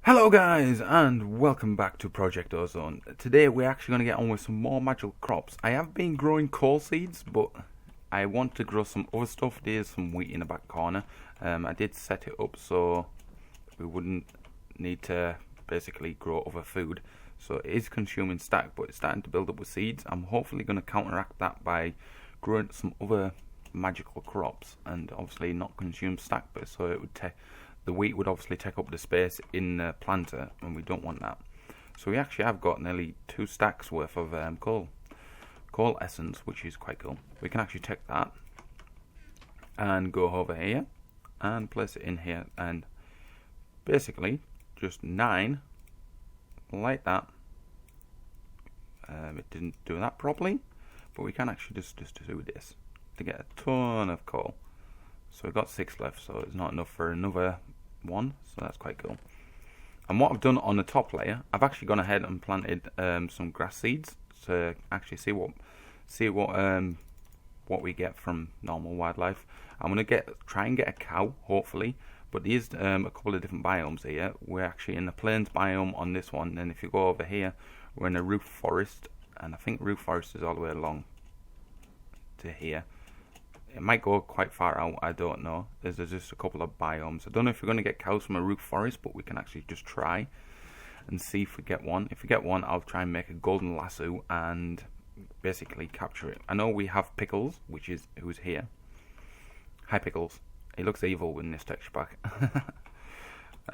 Hello guys and welcome back to Project Ozone. Today we're actually going to get on with some more magical crops. I have been growing coal seeds, but I want to grow some other stuff. There's some wheat in the back corner. I did set it up so we wouldn't need to basically grow other food. So it is consuming stack, but it's starting to build up with seeds. I'm hopefully going to counteract that by growing some other magical crops and obviously not consume stack, but so it would take the wheat would obviously take up the space in the planter, and we don't want that. So we actually have got nearly 2 stacks worth of coal essence, which is quite cool. We can actually take that and go over here and place it in here, and basically just 9 like that. It didn't do that properly, but we can actually just do this to get a ton of coal. So we've got 6 left, so it's not enough for another one, so that's quite cool. And what I've done on the top layer, I've actually gone ahead and planted some grass seeds to actually see what we get from normal wildlife. I'm gonna try and get a cow, hopefully. But there's a couple of different biomes here. We're actually in the plains biome on this one, and if you go over here, we're in a roof forest, and I think roof forest is all the way along to here. It might go quite far out, I don't know. There's just a couple of biomes. I don't know if we're going to get cows from a roof forest, but we can actually just try and see if we get one. If we get one, I'll try and make a golden lasso and basically capture it. I know we have Pickles, who's here. Hi Pickles. He looks evil in this texture pack.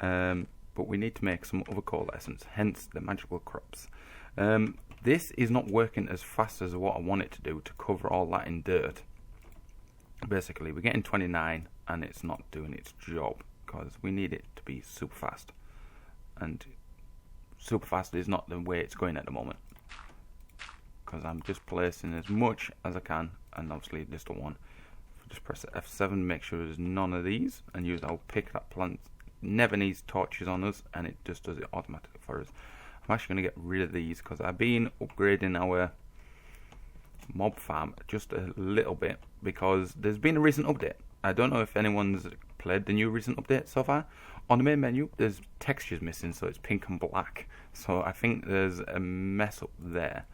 But we need to make some other coal essence, hence the magical crops. This is not working as fast as what I want it to do to cover all that in dirt. Basically, we're getting 29 and it's not doing its job because we need it to be super fast, and super fast is not the way it's going at the moment, because I'm just placing as much as I can, and obviously this the one. Just press F7, make sure there's none of these, and use our pick. That plant never needs torches on us, and it just does it automatically for us. I'm actually going to get rid of these because I've been upgrading our mob farm just a little bit because there's been a recent update. I don't know if anyone's played the new recent update so far. On the main menu there's textures missing, so it's pink and black, so I think there's a mess up there,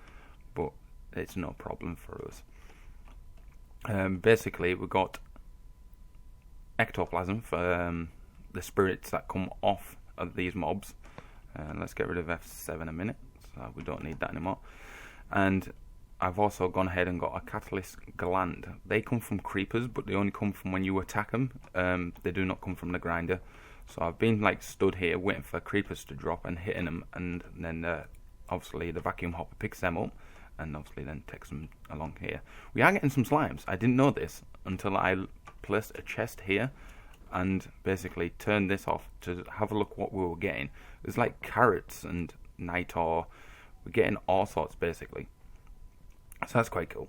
but it's no problem for us. Basically we've got ectoplasm for the spirits that come off of these mobs. Let's get rid of F7 a minute, so we don't need that anymore. And I've also gone ahead and got a catalyst gland. They come from creepers, but they only come from when you attack them. They do not come from the grinder. So I've been like stood here waiting for creepers to drop and hitting them, and then obviously the vacuum hopper picks them up and obviously then takes them along here. We are getting some slimes. I didn't know this until I placed a chest here and basically turned this off to have a look what we were getting. There's like carrots and nitor. We're getting all sorts basically. So that's quite cool.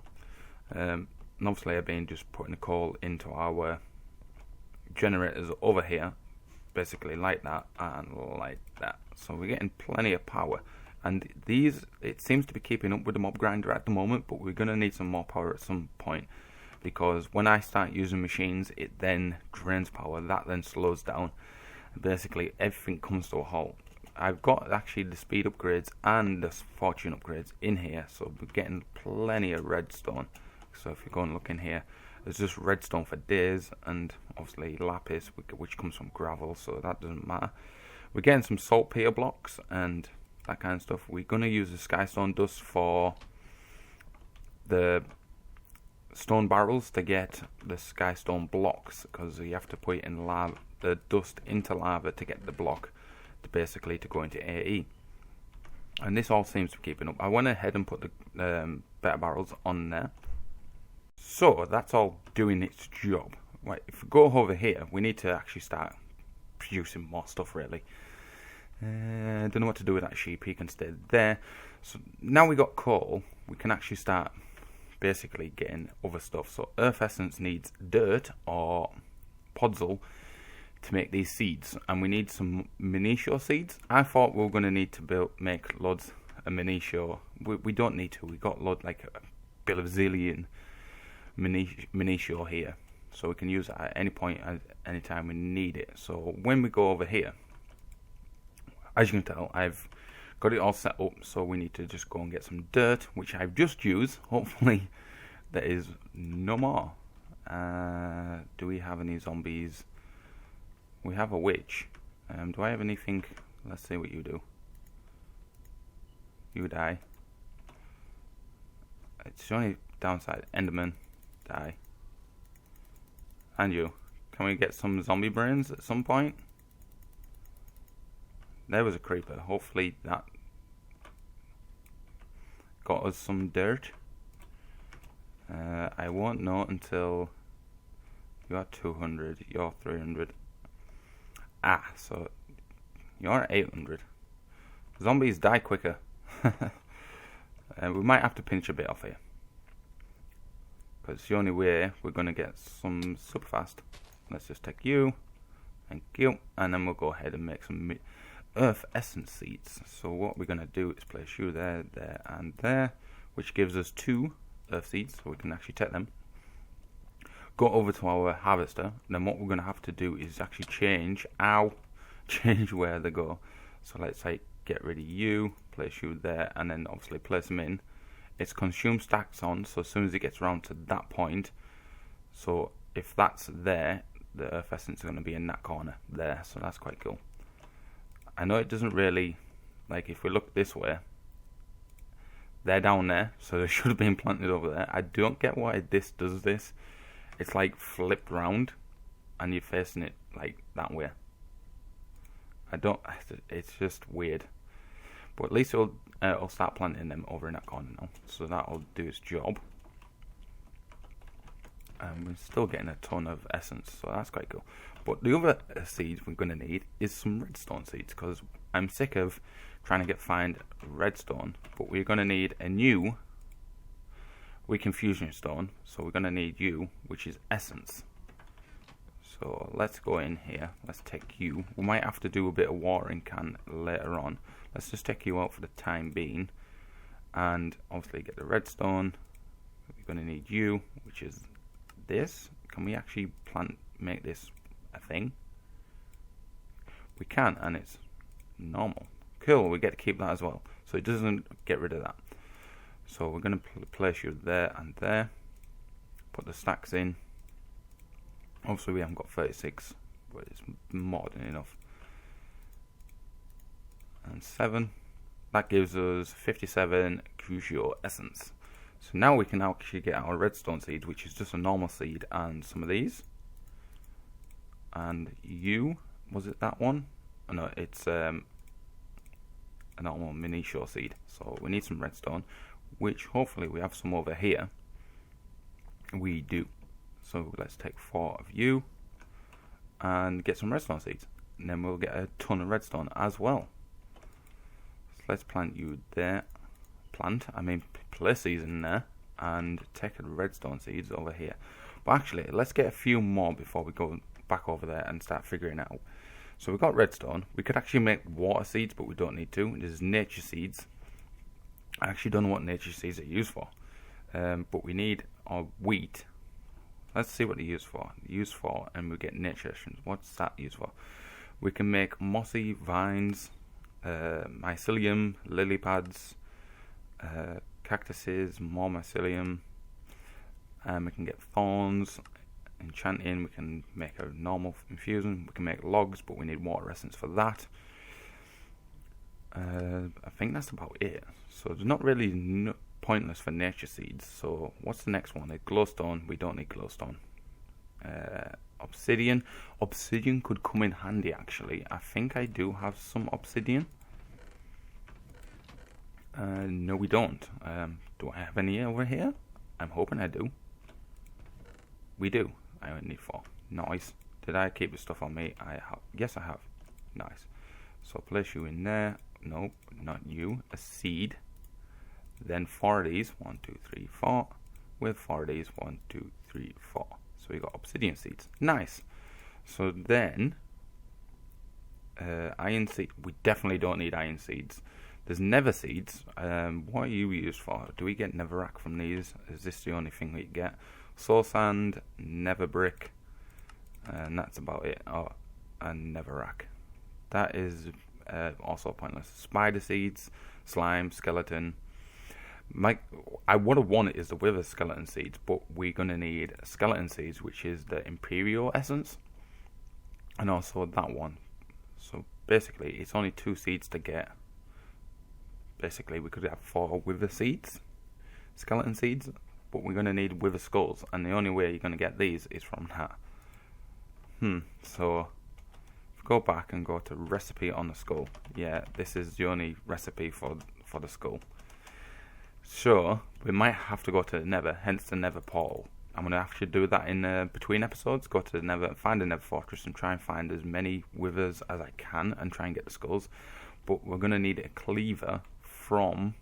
And obviously I've been just putting the coal into our generators over here, basically like that and like that. So we're getting plenty of power. And these, it seems to be keeping up with the mob grinder at the moment, but we're going to need some more power at some point, because when I start using machines, it then drains power, that then slows down, and basically everything comes to a halt. I've got actually the speed upgrades and the fortune upgrades in here, so we're getting plenty of redstone. So if you go and look in here, there's just redstone for days, and obviously lapis, which comes from gravel, so that doesn't matter. We're getting some saltpeter blocks and that kind of stuff. We're going to use the skystone dust for the stone barrels to get the skystone blocks, because you have to put it in lava, the dust into lava to get the block to basically to go into AE. And this all seems to be keeping up. I went ahead and put the better barrels on there, so that's all doing its job. Right, if we go over here, we need to actually start producing more stuff really. I don't know what to do with that sheep. He can stay there. So now we got coal, we can actually start basically getting other stuff. So earth essence needs dirt or podzol to make these seeds, and we need some minishore seeds. I thought we were going to need to make loads of minishore. We don't need to. We got like a billion minishore here, so we can use it at any point, at any time we need it. So when we go over here, as you can tell, I've got it all set up, so we need to just go and get some dirt, which I've just used. Hopefully there is no more. Do we have any zombies? We have a witch. Do I have anything? Let's see what you do. You die. It's the only downside. Enderman, die. And you. Can we get some zombie brains at some point? There was a creeper. Hopefully that got us some dirt. I won't know until you're 200, you're 300. So you're at 800. Zombies die quicker. We might have to pinch a bit off here, because it's the only way we're going to get some super fast. Let's just take you, thank you, and then we'll go ahead and make some earth essence seeds. So what we're going to do is place you there, there, and there, which gives us 2 earth seeds, so we can actually take them. Go over to our harvester, and then what we're going to have to do is actually change where they go. So let's say get rid of you, place you there, and then obviously place them in. It's consume stacks on, so as soon as it gets around to that point, so if that's there, the earth essence is going to be in that corner there, so that's quite cool. I know it doesn't really, like if we look this way, they're down there, so they should have been planted over there. I don't get why this does this. It's like flipped round, and you're facing it like that way. It's just weird. But at least it'll start planting them over in that corner now. So that'll do its job. And we're still getting a ton of essence, so that's quite cool. But the other seeds we're going to need is some redstone seeds, because I'm sick of trying to find redstone. But we're going to need a new weakened fusion stone, so we're going to need you, which is essence. So let's go in here, let's take you. We might have to do a bit of watering can later on. Let's just take you out for the time being, and obviously get the redstone. We're going to need you, which is this. Can we actually make this a thing? We can, and it's normal. Cool, we get to keep that as well, so it doesn't get rid of that. So we're going to place you there and there, put the stacks in. Obviously we haven't got 36, but it's more than enough. And 7, that gives us 57 crucible essence. So now we can actually get our redstone seeds, which is just a normal seed, and some of these. And you, was it that one? Oh, no, it's a normal mini shore seed. So we need some redstone, which hopefully we have some over here. We do. So let's take 4 of you and get some redstone seeds, and then we'll get a ton of redstone as well. So let's plant you there. Place these in there and take the redstone seeds over here. But actually, let's get a few more before we go back over there and start figuring it out. So we've got redstone. We could actually make water seeds, but we don't need to. This is nature seeds. I actually don't know what nature seeds are used for, but we need our wheat. Let's see what they're used for. And we get nature essence. What's that used for? We can make mossy vines, mycelium, lily pads, cactuses, more mycelium. We can get thorns, enchanting. We can make a normal infusion. We can make logs, but we need water essence for that. I think that's about it. So it's not really pointless for nature seeds. So what's the next one? A glowstone. We don't need glowstone. Obsidian. Obsidian could come in handy actually. I think I do have some obsidian. No, we don't. Do I have any over here? I'm hoping I do. We do. I only need 4. Nice. Did I keep the stuff on me? I have. Yes, I have. Nice. So place you in there. Nope, not you. A seed. Then 4 of these. 1, 2, 3, 4. With 4 of these. 1, 2, 3, 4. So we got obsidian seeds. Nice. So then iron seed. We definitely don't need iron seeds. There's nether seeds. What are you used for? Do we get netherrack from these? Is this the only thing we get? Soul sand, nether brick, and that's about it. Oh, and netherrack. That is also pointless. Spider seeds, slime, skeleton. What I want is the wither skeleton seeds, but we're going to need skeleton seeds, which is the Imperial essence, and also that one. So basically, it's only 2 seeds to get. Basically, we could have 4 wither seeds, skeleton seeds, but we're going to need wither skulls, and the only way you're going to get these is from that. So if we go back and go to recipe on the skull, yeah, this is the only recipe for the skull. So we might have to go to the Nether, hence the Nether portal. I'm going to have to do that in between episodes, go to the Nether, find a Nether fortress and try and find as many withers as I can and try and get the skulls. But we're going to need a cleaver from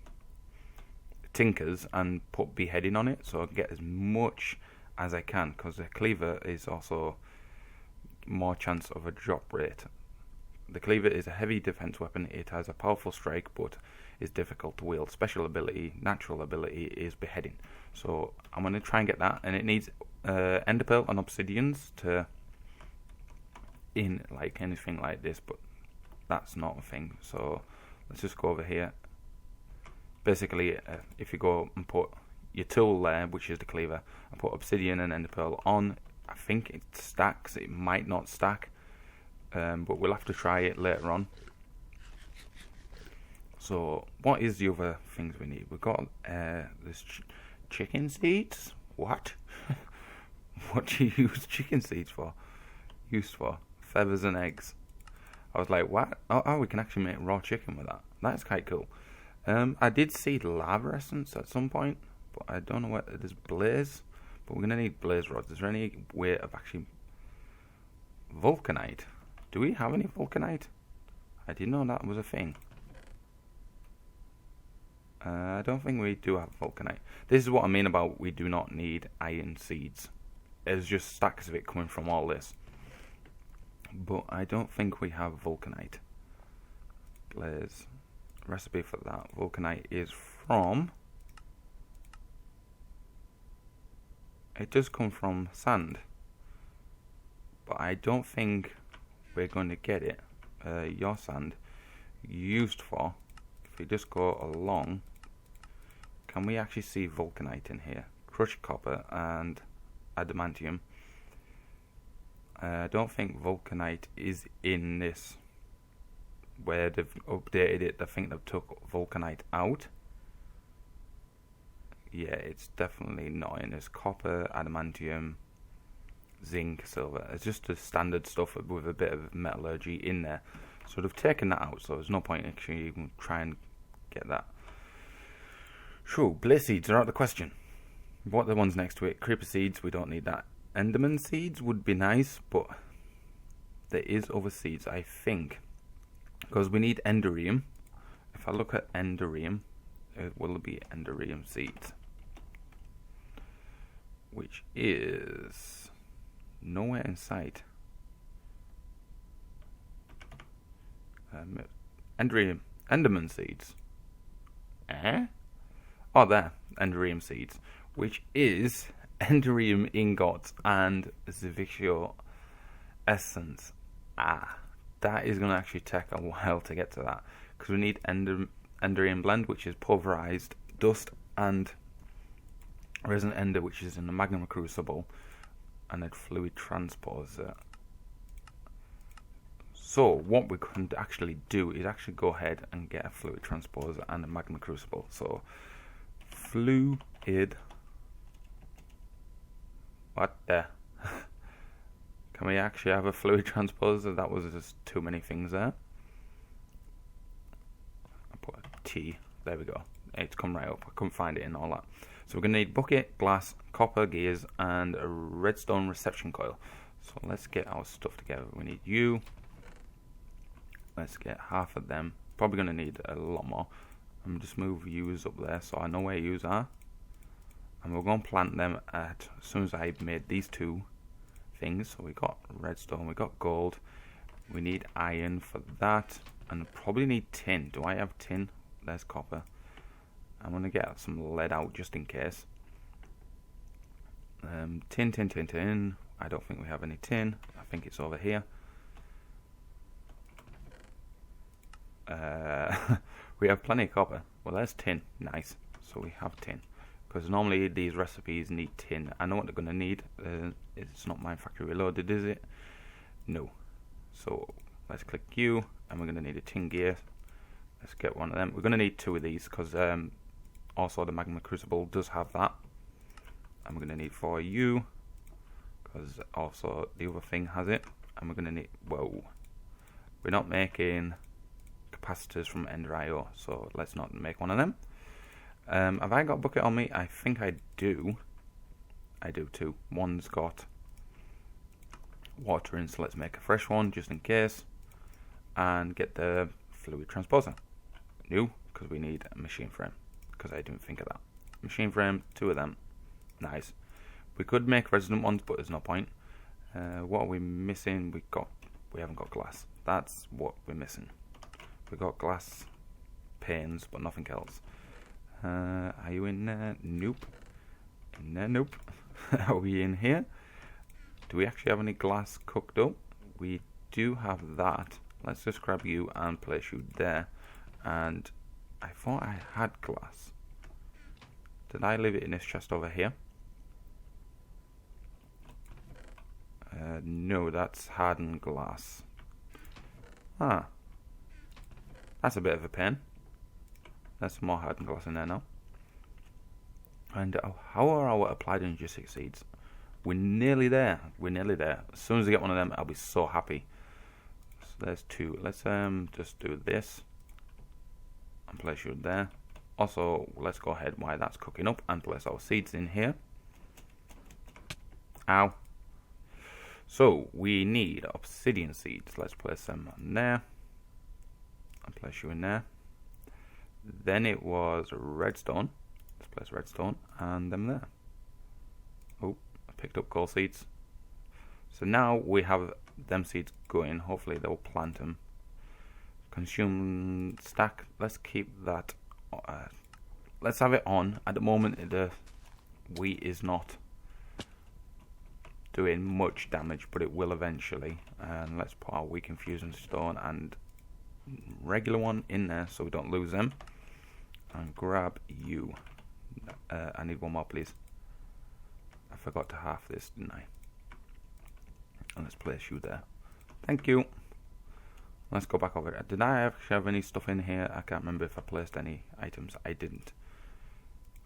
Tinkers and put beheading on it, so I can get as much as I can, because the cleaver is also more chance of a drop rate. The cleaver is a heavy defense weapon. It has a powerful strike, but is difficult to wield. Special ability, natural ability is beheading. So I'm going to try and get that, and it needs ender pearl and obsidians to in like anything like this, but that's not a thing. So let's just go over here. Basically, if you go and put your tool there, which is the cleaver, and put obsidian and ender pearl on, I think it stacks. It might not stack, but we'll have to try it later on. So what is the other things we need? We've got this chicken seeds. What? What do you use chicken seeds for? Used for feathers and eggs. I was like, what? Oh, we can actually make raw chicken with that. That's quite cool. I did see lava essence at some point, but I don't know what it is. Blaze, but we're gonna need blaze rods. Is there any way of actually vulcanite? Do we have any vulcanite? I didn't know that was a thing. I don't think we do have vulcanite. This is what I mean about we do not need iron seeds. There's just stacks of it coming from all this. But I don't think we have vulcanite. Blaze. Recipe for that. Vulcanite is from... It does come from sand. But I don't think we're going to get it. Your sand used for... If we just go along... Can we actually see vulcanite in here? Crushed copper and adamantium. I don't think vulcanite is in this. Where they've updated it, I think they've took vulcanite out. Yeah, it's definitely not in this. Copper, adamantium, zinc, silver. It's just the standard stuff with a bit of metallurgy in there. So they've taken that out, so there's no point actually even trying to get that. Sure, blaze seeds are out of the question. What are the ones next to it? Creeper seeds, we don't need that. Enderman seeds would be nice, but there is other seeds, I think. Because we need enderium. If I look at enderium, it will be enderium seeds. Which is nowhere in sight. Enderman seeds. Oh, there. Enderium seeds. Which is enderium ingots and Zivixio essence. That is going to actually take a while to get to that. Because we need enderium blend, which is pulverized dust, and resin ender, which is in the Magma crucible, and a fluid transposer. So what we can actually do is actually go ahead and get a fluid transposer and a Magma crucible. So fluid... What the... Can we actually have a fluid transposer? That was just too many things there. I put a T. There we go. It's come right up. I couldn't find it in all that. So we're going to need bucket, glass, copper gears, and a redstone reception coil. So let's get our stuff together. We need you. Let's get half of them. Probably going to need a lot more. I'm just move yous up there so I know where yous are. And we're going to plant them as soon as I've made these 2 things. So we got redstone, we got gold. We need iron for that. And probably need tin. Do I have tin? There's copper. I'm going to get some lead out just in case. Tin. I don't think we have any tin. I think it's over here. We have plenty of copper. Well, there's tin. Nice. So we have tin. Because normally these recipes need tin. I know what they're going to need. It's not Mine Factory Reloaded, is it? No. So let's click U, and we're going to need a tin gear. Let's get one of them. We're going to need 2 of these because also the Magma Crucible does have that. And we're going to need 4 U because also the other thing has it. And we're going to need... Whoa. We're not making capacitors from Ender IO, so let's not make one of them. Have I got a bucket on me? I think I do. I do too. One's got water in, so let's make a fresh one just in case. And get the fluid transposer. New, because we need a machine frame. Because I didn't think of that. Machine frame, 2 of them. Nice. We could make resonant ones, but there's no point. What are we missing? We haven't got glass. That's what we're missing. We got glass panes, but nothing else. Are you in there? Nope. In there? Nope. Are we in here? Do we actually have any glass cooked up? We do have that. Let's just grab you and place you there. And I thought I had glass. Did I leave it in this chest over here? No, that's hardened glass. Ah. That's a bit of a pain. There's some more hardened glass in there now. And how are our applied energy seeds? We're nearly there. We're nearly there. As soon as I get one of them, I'll be so happy. So there's 2. Let's just do this. And place you there. Also, let's go ahead while that's cooking up and place our seeds in here. Ow. So, we need obsidian seeds. Let's place them on there. And place you in there. Then it was redstone. Let's place redstone and them there. Oh, I picked up coal seeds. So now we have them seeds going. Hopefully they'll plant them. Consume stack. Let's keep that. Let's have it on. At the moment, the wheat is not doing much damage, but it will eventually. And let's put our wheat infusion stone and regular one in there so we don't lose them. And grab you. I need one more, please. I forgot to half this, didn't I? And let's place you there. Thank you. Let's go back over there. Did I actually have any stuff in here? I can't remember if I placed any items. I didn't.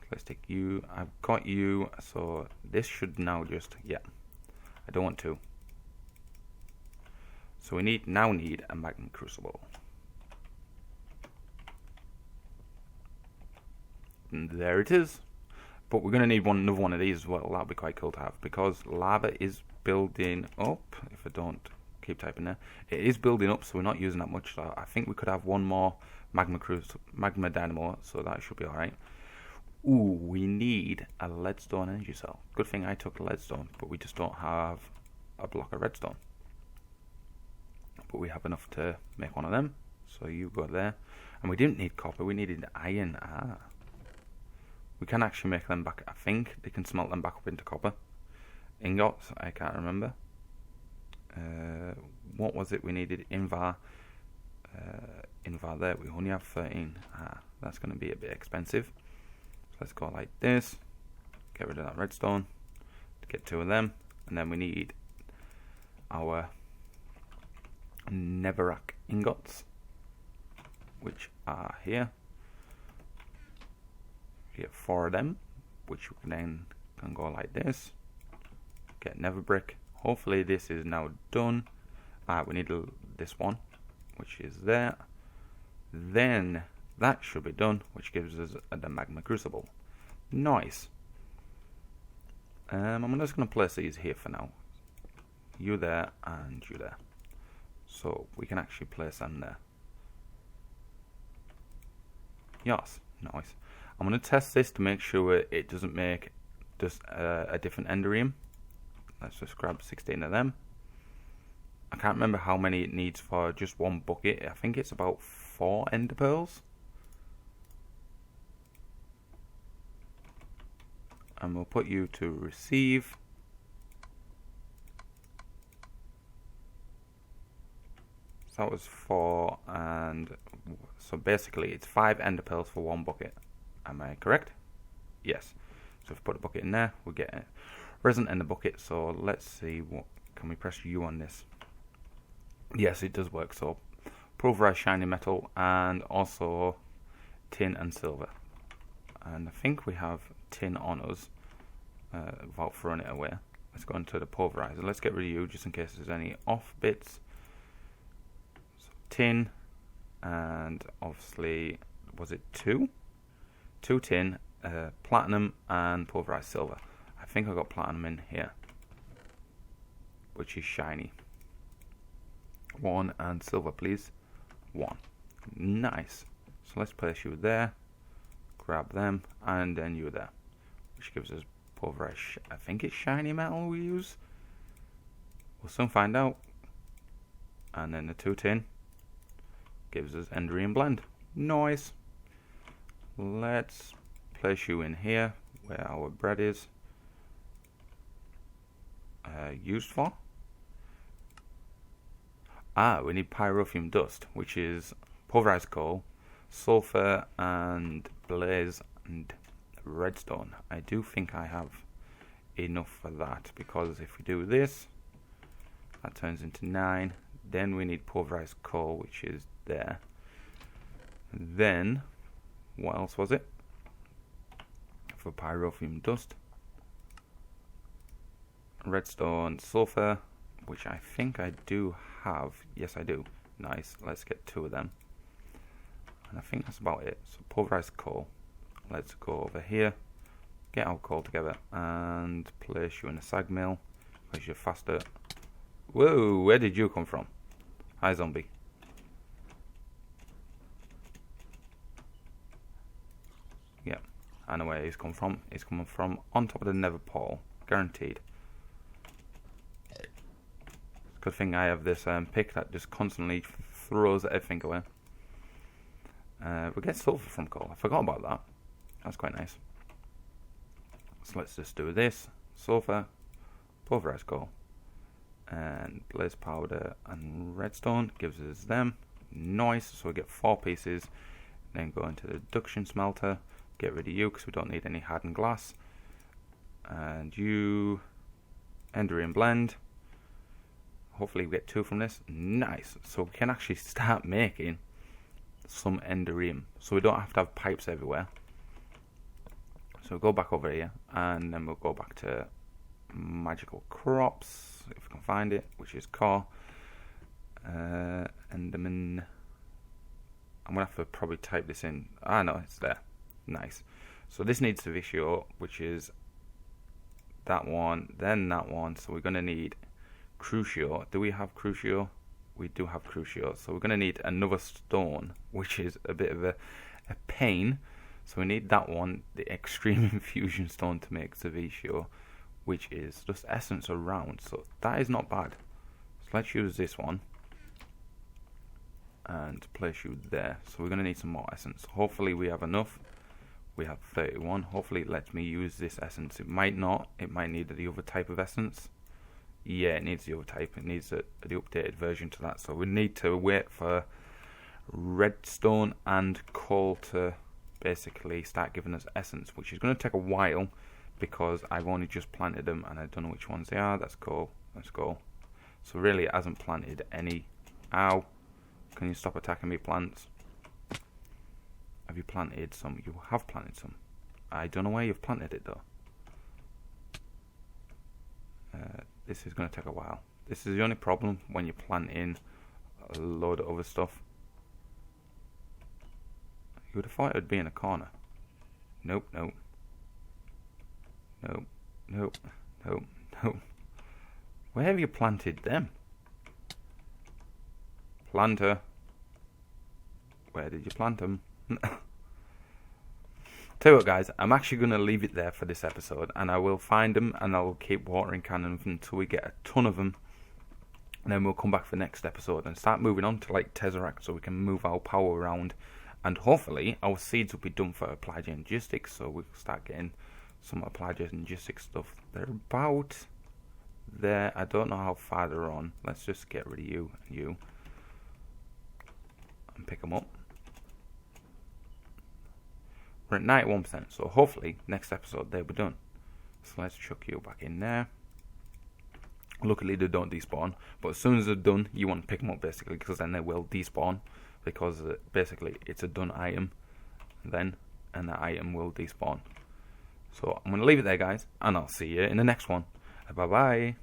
Let's take you. I've got you. So this should now just... Yeah. I don't want to. So we now need a Magma Crucible. And there it is. But we're going to need another one of these as well. That'll be quite cool to have. Because lava is building up. If I don't keep typing there. It is building up, so we're not using that much. So I think we could have one more Magma Dynamo. So that should be alright. Ooh, we need a leadstone energy cell. Good thing I took leadstone. But we just don't have a block of redstone. But we have enough to make one of them. So you go there. And we didn't need copper. We needed iron. Ah. We can actually make them back. I think they can smelt them back up into copper. Ingots, I can't remember. What was it we needed? Invar there. We only have 13. Ah, that's going to be a bit expensive. So let's go like this. Get rid of that redstone. Get 2 of them. And then we need our netherrack ingots, which are here. Get 4 of them, which we then can go like this. Get nether brick. Hopefully this is now done. We need this one, which is there. Then that should be done, which gives us the Magma Crucible. Nice. I'm just going to place these here for now. You there and you there. So we can actually place them there. Yes, nice. I'm going to test this to make sure it doesn't make just a different enderium. Let's just grab 16 of them. I can't remember how many it needs for just one bucket. I think it's about 4 ender pearls. And we'll put you to receive. So that was 4 and So basically it's 5 ender pearls for 1 bucket. Am I correct? Yes. So if we put a bucket in there, we'll get a resin ender bucket. So let's see, what can we press U on this? Yes, it does work. So pulverized shiny metal and also tin and silver. And I think we have tin on us without throwing it away. Let's go into the pulverizer. Let's get rid of you just in case there's any off bits. So tin, and obviously, was it 2? 2 tin, platinum and pulverized silver. I think I got platinum in here, which is shiny. 1 and silver, please. 1. Nice. So let's place you there. Grab them, and then you there, which gives us pulverized. I think it's shiny metal we use. We'll soon find out. And then the 2 tin gives us Enderium blend. Nice. Let's place you in here where our bread is used for. We need pyrotheum dust, which is pulverized coal, sulfur and blaze and redstone. I do think I have enough for that, because if we do this, that turns into 9. Then we need pulverized coal, which is there. Then what else was it for pyrotheum dust? Redstone, sulfur, which I think I do have. Yes, I do. Nice. Let's get 2 of them. And I think that's about it. So pulverized coal. Let's go over here, get our coal together, and place you in a sag mill because you're faster. Whoa, where did you come from? Hi, zombie. Yeah, I know where he's come from. He's coming from on top of the nether portal, guaranteed. Good thing I have this pick that just constantly throws everything away. We get sulfur from coal. I forgot about that. That's quite nice. So let's just do this. Sulfur, pulverized coal, and blaze powder and redstone gives us them. Nice. So we get 4 pieces. Then go into the deduction smelter. Get rid of you because we don't need any hardened glass. And you, Enderium blend. Hopefully we get 2 from this. Nice. So we can actually start making some Enderium, so we don't have to have pipes everywhere. So we'll go back over here, and then we'll go back to magical crops, if we can find it, which is core. Enderman. I'm gonna have to probably type this in. No, it's there. Nice. So this needs to Vicio, which is that one, then that one. So we're gonna need Crucio. Do we have Crucio? We do have Crucio. So we're going to need another stone, which is a bit of a pain. So we need that one, the extreme infusion stone, to make Vicio, which is just essence around. So that is not bad. So let's use this one and place you there. So we're going to need some more essence. Hopefully we have enough. We have 31. Hopefully it lets me use this essence. It might not. It might need the other type of essence. Yeah, it needs the other type. It needs the updated version to that. So we need to wait for redstone and coal to basically start giving us essence, which is going to take a while because I've only just planted them and I don't know which ones they are. That's cool. Let's go. So really it hasn't planted any. Ow. Can you stop attacking me, plants? Have you planted some? You have planted some. I don't know where you've planted it though. This is going to take a while. This is the only problem when you plant in a load of other stuff. You would have thought it would be in a corner. Nope, nope. Nope, nope, nope, nope. Where have you planted them? Planter. Where did you plant them? Tell you what, guys, I'm actually going to leave it there for this episode, and I will find them and I will keep watering cannons until we get a ton of them, and then we'll come back for the next episode and start moving on to like Tesseract so we can move our power around, and hopefully our seeds will be done for applied logistics, so we'll start getting some applied logistics stuff. They're about there. I don't know how far they're on. Let's just get rid of you and you and pick them up. We're at 91%, so hopefully next episode they'll be done. So let's chuck you back in there. Luckily they don't despawn, but as soon as they're done, you want to pick them up basically, because then they will despawn, because basically it's a done item then, and that item will despawn. So I'm going to leave it there, guys, and I'll see you in the next one. Bye bye.